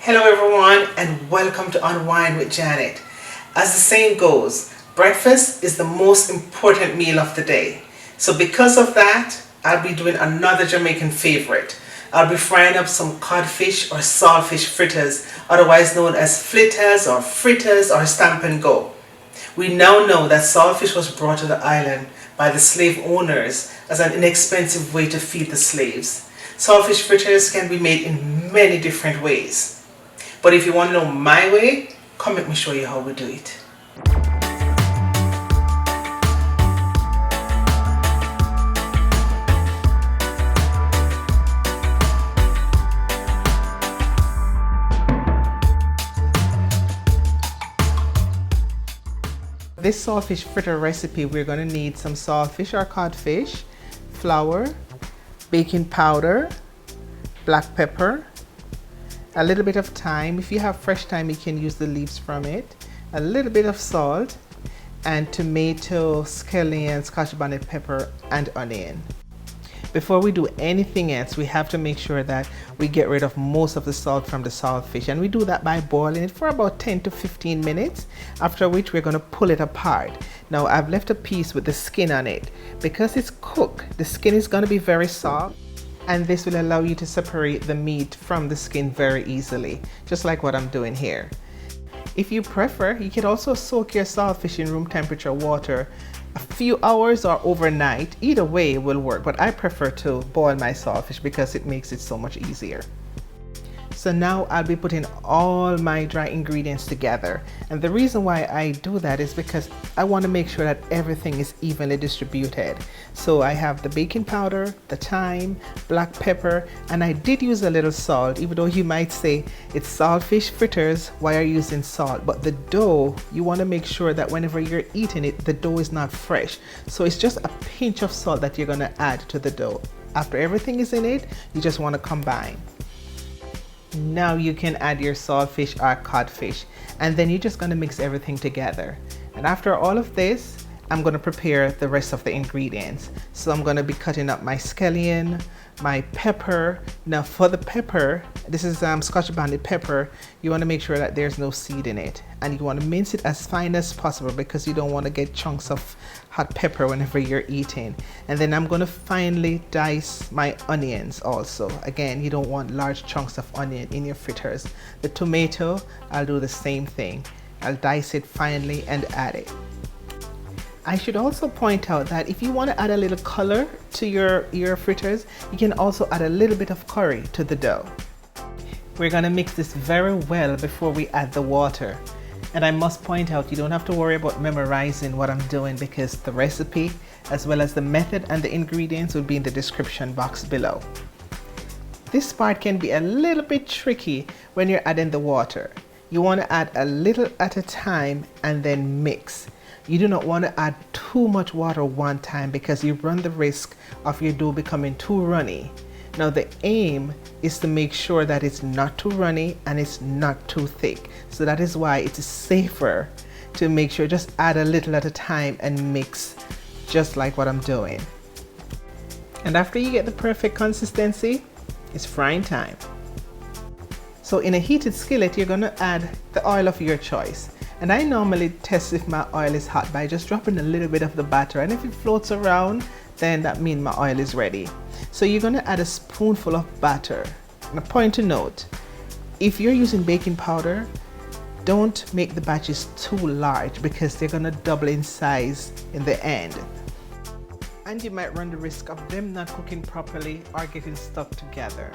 Hello everyone and welcome to Unwine with Janet. As the saying goes, breakfast is the most important meal of the day. So because of that, I'll be doing another Jamaican favorite. I'll be frying up some codfish or saltfish fritters, otherwise known as flitters or stamp and go. We now know that saltfish was brought to the island by the slave owners as an inexpensive way to feed the slaves. Saltfish fritters can be made in many different ways. But if you want to know my way, come let me show you how we do it. This saltfish fritter recipe, we're going to need some saltfish or codfish, flour, baking powder, black pepper, a little bit of thyme. If you have fresh thyme, you can use the leaves from it, a little bit of salt, and tomato, scallion, scotch bonnet pepper, and onion. Before we do anything else, we have to make sure that we get rid of most of the salt from the saltfish, and we do that by boiling it for about 10 to 15 minutes, after which we're going to pull it apart. Now I've left a piece with the skin on it. Because it's cooked, the skin is going to be very soft, and this will allow you to separate the meat from the skin very easily, just like what I'm doing here. If you prefer, you can also soak your saltfish in room temperature water a few hours or overnight. Either way will work, but I prefer to boil my saltfish because it makes it so much easier. So now I'll be putting all my dry ingredients together, and the reason why I do that is because I want to make sure that everything is evenly distributed. So I have the baking powder, the thyme, black pepper, and I did use a little salt, even though you might say it's saltfish fritters, why are you using salt? But the dough, you want to make sure that whenever you're eating it, the dough is not fresh. So it's just a pinch of salt that you're going to add to the dough. After everything is in it, you just want to combine. Now you can add your saltfish or codfish, and then you're just going to mix everything together. And after all of this, I'm going to prepare the rest of the ingredients. So I'm going to be cutting up my scallion, my pepper. Now for the pepper, this is scotch bonnet pepper. You want to make sure that there's no seed in it, and you want to mince it as fine as possible because you don't want to get chunks of hot pepper whenever you're eating. And then I'm going to finely dice my onions also. Again, you don't want large chunks of onion in your fritters. The tomato, I'll do the same thing. I'll dice it finely and add it. I should also point out that if you want to add a little color to your fritters, you can also add a little bit of curry to the dough. We're going to mix this very well before we add the water. And I must point out, you don't have to worry about memorizing what I'm doing because the recipe, as well as the method and the ingredients, will be in the description box below. This part can be a little bit tricky when you're adding the water. You want to add a little at a time and then mix. You do not want to add too much water one time because you run the risk of your dough becoming too runny. Now the aim is to make sure that it's not too runny and it's not too thick. So that is why it's safer to make sure just add a little at a time and mix just like what I'm doing. And after you get the perfect consistency, it's frying time. So in a heated skillet, you're going to add the oil of your choice. And I normally test if my oil is hot by just dropping a little bit of the batter, and if it floats around, then that means my oil is ready. So you're going to add a spoonful of batter. And a point to note, if you're using baking powder, don't make the batches too large because they're going to double in size in the end. And you might run the risk of them not cooking properly or getting stuck together.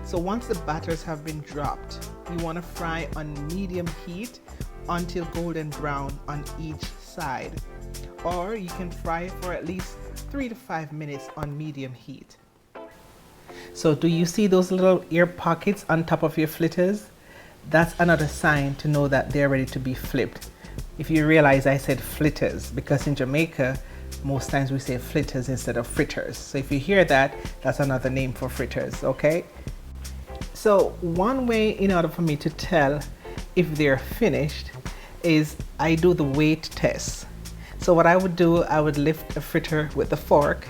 So once the batters have been dropped, you want to fry on medium heat until golden brown on each side, or you can fry for at least 3 to 5 minutes on medium heat. So do you see those little air pockets on top of your fritters? That's another sign to know that they're ready to be flipped. If you realize I said fritters because in Jamaica most times we say fritters instead of fritters. So if you hear that, that's another name for fritters, okay? So one way in order for me to tell if they're finished is I do the weight test. So what I would do, I would lift a fritter with the fork,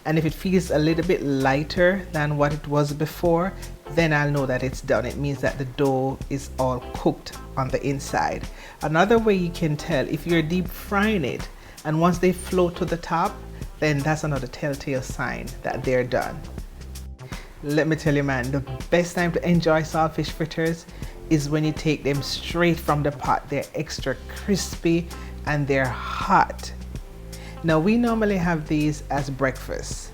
and if it feels a little bit lighter than what it was before, then I'll know that it's done. It means that the dough is all cooked on the inside. Another way you can tell, if you're deep frying it and once they float to the top, then that's another telltale sign that they're done. Let me tell you, man, the best time to enjoy saltfish fritters is when you take them straight from the pot. They're extra crispy and they're hot. Now, we normally have these as breakfast,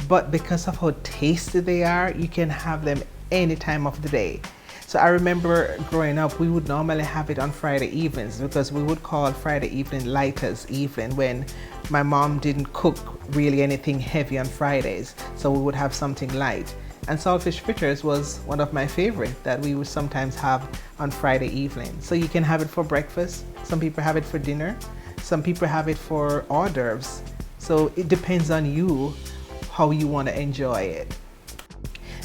but because of how tasty they are, you can have them any time of the day. So I remember growing up, we would normally have it on Friday evenings, because we would call Friday evening lighters evening, when my mom didn't cook really anything heavy on Fridays. So we would have something light. And saltfish fritters was one of my favorite that we would sometimes have on Friday evening. So you can have it for breakfast. Some people have it for dinner. Some people have it for hors d'oeuvres. So it depends on you how you want to enjoy it.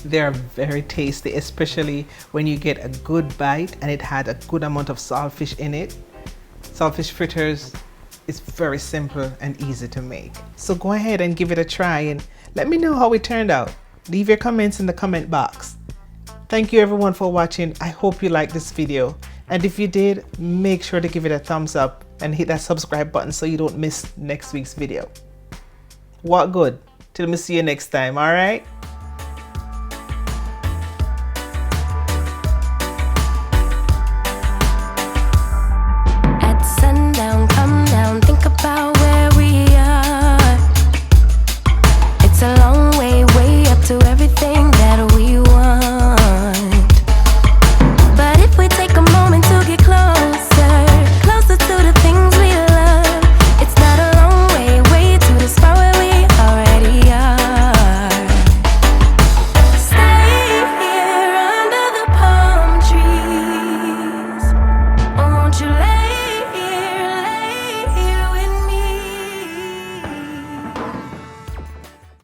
They're very tasty, especially when you get a good bite and it had a good amount of saltfish in it. Saltfish fritters is very simple and easy to make. So go ahead and give it a try and let me know how it turned out. Leave your comments in the comment box. Thank you everyone for watching. I hope you liked this video. And if you did, make sure to give it a thumbs up and hit that subscribe button so you don't miss next week's video. What good? Till me see you next time, alright?